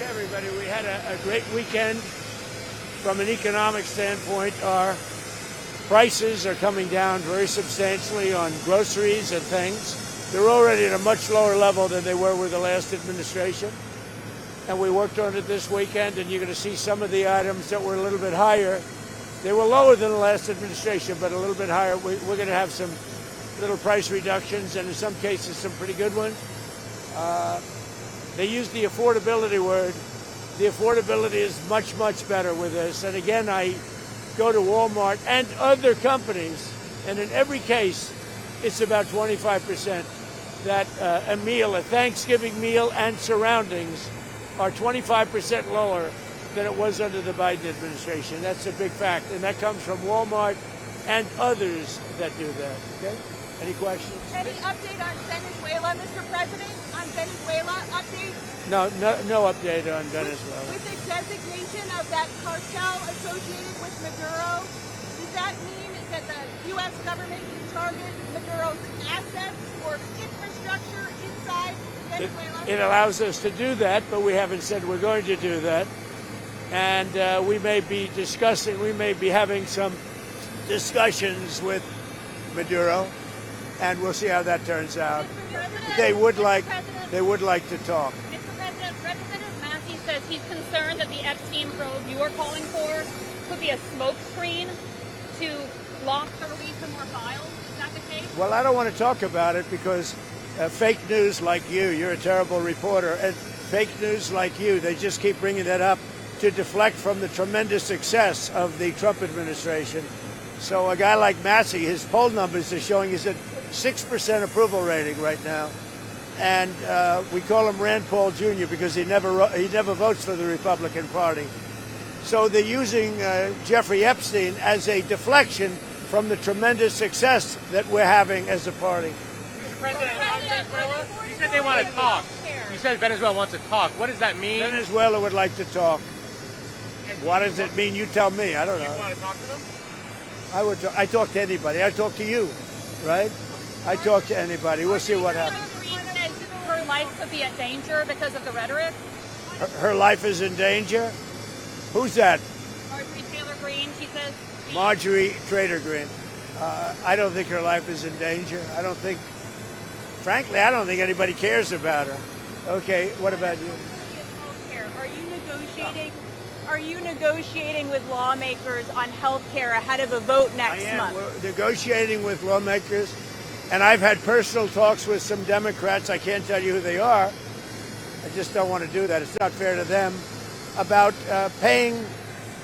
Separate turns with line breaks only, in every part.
everybody. We had a great weekend from an economic standpoint. Our prices are coming down very substantially on groceries and things. They're already at a much lower level than they were with the last administration. And we worked on it this weekend, and you're going to see some of the items that were a little bit higher. They were lower than the last administration, but a little bit higher. We're going to have some little price reductions, and in some cases, some pretty good ones. They use the affordability word. The affordability is much, much better with this. And again, I go to Walmart and other companies, and in every case, it's about 25%. That a meal, a Thanksgiving meal and surroundings are 25% lower than it was under the Biden administration. That's a big fact, and that comes from Walmart and others that do that. Okay? Any questions?
Any update on Venezuela, Mr. President? On Venezuela, update?
No update on Venezuela.
With the designation of that cartel associated with Maduro, does that mean that the U.S. government can target Maduro's assets or infrastructure inside Venezuela?
It allows us to do that, but we haven't said we're going to do that. And we may be having some discussions with Maduro, and we'll see how that turns out. They would like to talk.
Mr. President, Representative Massey says he's concerned that the Epstein probe you are calling for could be a smokescreen to block the release of more files. Is that the case?
Well, I don't want to talk about it because fake news like you're a terrible reporter, and fake news like you, they just keep bringing that up to deflect from the tremendous success of the Trump administration. So a guy like Massey, his poll numbers are showing he's at 6% approval rating right now. And we call him Rand Paul Jr. because he never votes for the Republican Party. So they're using Jeffrey Epstein as a deflection from the tremendous success that we're having as a party.
Mr. President, on Venezuela, you said they want to talk. You said Venezuela wants to talk. What does that mean?
Venezuela would like to talk. What does it mean? You tell me. I don't know.
You want to talk to them?
I talk to anybody. I talk to you, right? I talk to anybody. We'll see what happens.
Her life could be in danger because of the rhetoric.
Her life is in danger? Who's that?
Marjorie Taylor Greene, she says.
Marjorie Taylor Greene. I don't think her life is in danger. Frankly, I don't think anybody cares about her. Okay, what about you?
Are you negotiating with lawmakers on health care ahead of a vote next month?
We're negotiating with lawmakers, and I've had personal talks with some Democrats. I can't tell you who they are. I just don't want to do that. It's not fair to them. About paying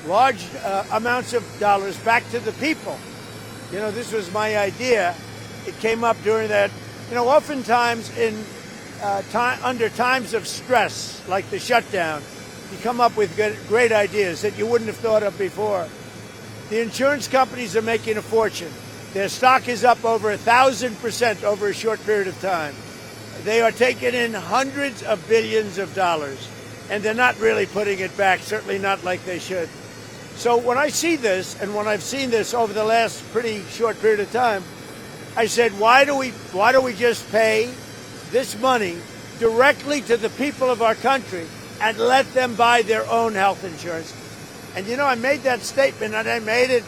large amounts of dollars back to the people. You know, this was my idea. It came up during that. You know, oftentimes under times of stress, like the shutdown, you come up with great ideas that you wouldn't have thought of before. The insurance companies are making a fortune. Their stock is up over 1,000% over a short period of time. They are taking in hundreds of billions of dollars, and they're not really putting it back, certainly not like they should. So when I see this, and when I've seen this over the last pretty short period of time, I said, why do we just pay this money directly to the people of our country and let them buy their own health insurance? And, you know, I made that statement, and I made it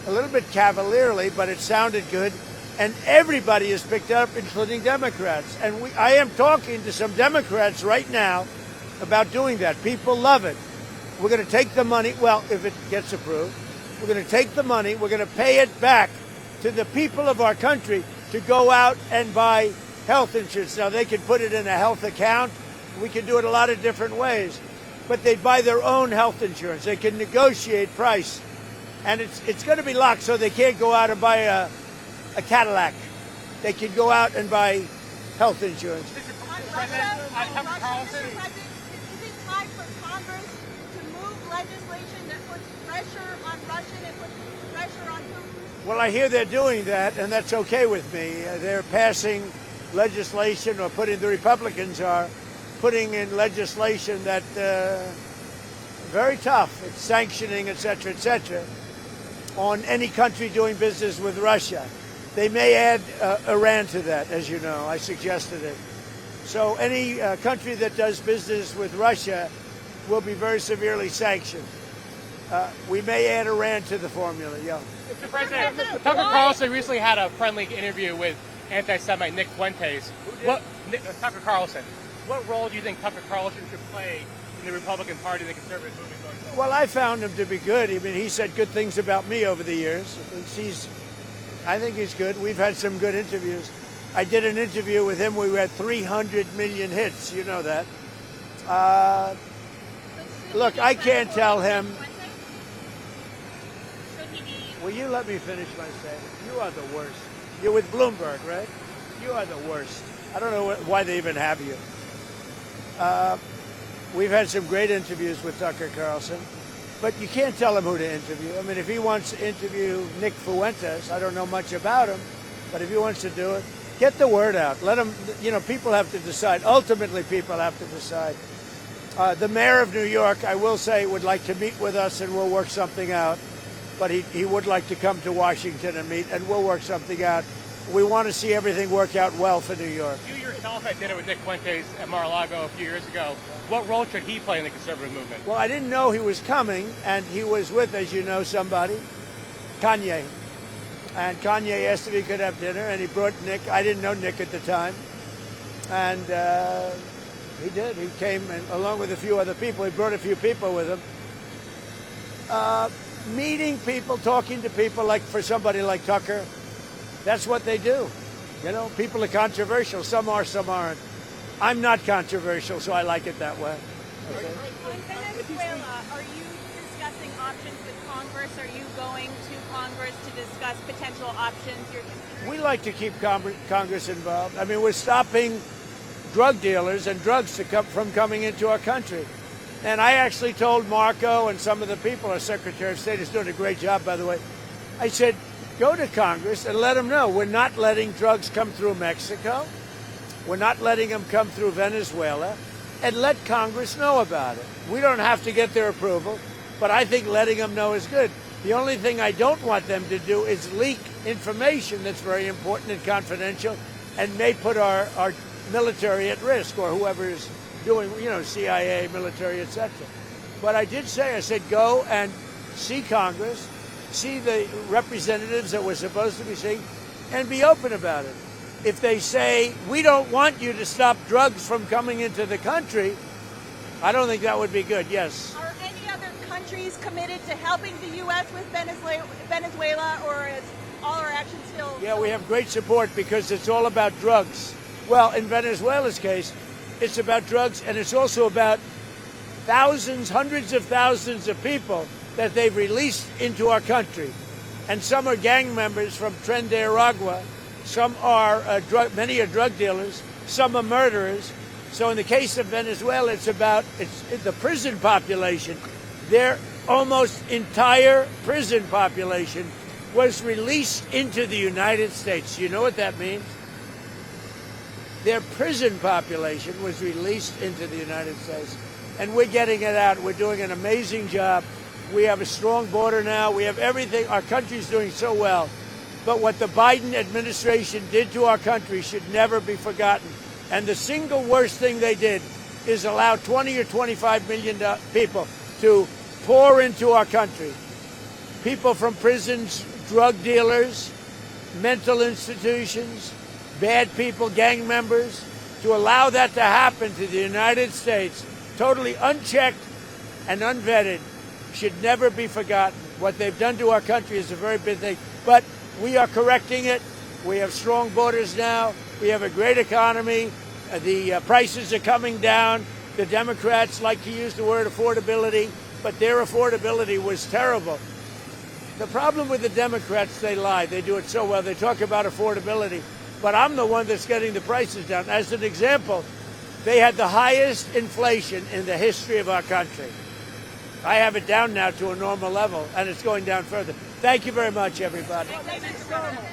a little bit cavalierly, but it sounded good. And everybody has picked it up, including Democrats. And I am talking to some Democrats right now about doing that. People love it. We're going to take the money. Well, if it gets approved, we're going to take the money. We're going to pay it back to the people of our country to go out and buy health insurance. Now, they can put it in a health account. We can do it a lot of different ways. But they buy their own health insurance. They can negotiate price. And it's going to be locked so they can't go out and buy a Cadillac. They can go out and buy health insurance.
Mr. President, Carlson.
Is it time for Congress to move legislation that puts pressure on Russia and puts pressure on Putin?
Well, I hear they're doing that, and that's okay with me. They're passing legislation, or the Republicans are putting in legislation that very tough. It's sanctioning, et cetera, on any country doing business with Russia. They may add Iran to that, as you know. I suggested it. So any country that does business with Russia will be very severely sanctioned. We may add Iran to the formula, yeah.
Mr. President, Tucker Carlson recently had a friendly interview with anti-Semite Nick Fuentes. Tucker Carlson. What role do you think Tucker Carlson should play in the Republican Party and the conservative movement going forward?
Well, I found him to be good. I mean, he said good things about me over the years. I think he's good. We've had some good interviews. I did an interview with him. We had 300 million hits. You know that. Look, I can't tell him. Will you let me finish my statement? You are the worst. You're with Bloomberg, right? You are the worst. I don't know why they even have you. We've had some great interviews with Tucker Carlson, but you can't tell him who to interview. I mean, if he wants to interview Nick Fuentes, I don't know much about him, but if he wants to do it, get the word out. Let him, people have to decide. Ultimately, people have to decide. The mayor of New York, I will say, would like to meet with us and we'll work something out. But he would like to come to Washington and meet, and we'll work something out. We want to see everything work out well for New York.
You yourself had dinner with Nick Fuentes at Mar-a-Lago a few years ago. What role should he play in the conservative movement?
Well, I didn't know he was coming, and he was with, as you know, somebody, Kanye. And Kanye asked if he could have dinner, and he brought Nick. I didn't know Nick at the time. And he did. He came, and along with a few other people. He brought a few people with him. Meeting people, talking to people, like for somebody like Tucker, that's what they do. People are controversial. Some are, some aren't. I'm not controversial, so I like it that way. Okay.
In Venezuela, are you discussing options with Congress? Are you going to Congress to discuss potential options you're considering?
We like to keep Congress involved. I mean, we're stopping drug dealers and drugs from coming into our country. And I actually told Marco and some of the people, our Secretary of State is doing a great job, by the way. I said, go to Congress and let them know we're not letting drugs come through Mexico. We're not letting them come through Venezuela. And let Congress know about it. We don't have to get their approval, but I think letting them know is good. The only thing I don't want them to do is leak information that's very important and confidential and may put our military at risk, or whoever is doing, CIA, military, etc. But I did say, I said, go and see Congress, see the representatives that we're supposed to be seeing, and be open about it. If they say, we don't want you to stop drugs from coming into the country, I don't think that would be good. Yes.
Are any other countries committed to helping the U.S. with Venezuela, or is all our actions still?
Yeah, we have great support because it's all about drugs. Well, in Venezuela's case, it's about drugs, and it's also about thousands, hundreds of thousands of people that they've released into our country. And some are gang members from Tren de Aragua. Some are many are drug dealers. Some are murderers. So in the case of Venezuela, it's the prison population. Their almost entire prison population was released into the United States. You know what that means? Their prison population was released into the United States. And we're getting it out. We're doing an amazing job. We have a strong border now. We have everything. Our country's doing so well. But what the Biden administration did to our country should never be forgotten. And the single worst thing they did is allow 20 or 25 million people to pour into our country. People from prisons, drug dealers, mental institutions, bad people, gang members, to allow that to happen to the United States, totally unchecked and unvetted, should never be forgotten. What they've done to our country is a very big thing. But we are correcting it. We have strong borders now. We have a great economy. The prices are coming down. The Democrats like to use the word affordability, but their affordability was terrible. The problem with the Democrats, they lie. They do it so well. They talk about affordability. But I'm the one that's getting the prices down. As an example, they had the highest inflation in the history of our country. I have it down now to a normal level, and it's going down further. Thank you very much, everybody.
Thank you, Mr. President.